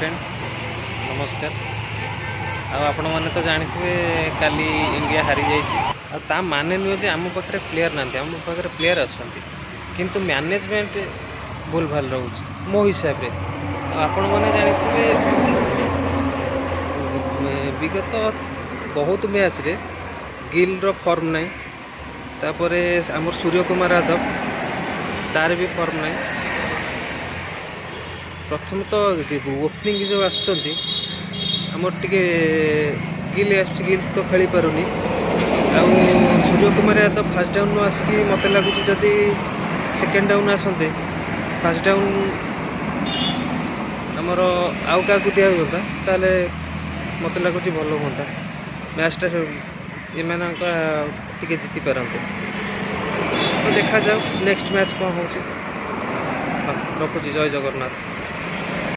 Friend नमस्कार। आपण मैंने तो जानते काली इंडिया हारी जा माने नुहे कि आम पाखे प्लेयर ना आम पाखे प्लेयर अच्छा किंतु मैनेजमेंट भूल भाल रोच मो हिसाब से आपण मैंने जानते विगत बहुत मैच रे गिल रो फॉर्म नहीं तापर आमर सूर्य कुमार यादव तार भी फॉर्म नहीं। प्रथम तो ओपनिंग जो आमर टे गिल गिल तो खेली पारुनी सूर्य कुमार यादव फास्ट डाउन आसिक मत लगुच जदि सेकेंड डाउन आसते फास्ट डाउन आमर आउ क्या दिया होता ताले मत लगुच भल हाँ मैचटा ये जीति पारते तो देखा जाऊ नेक्स्ट मैच कौन हो। रखुची जय जगन्नाथ।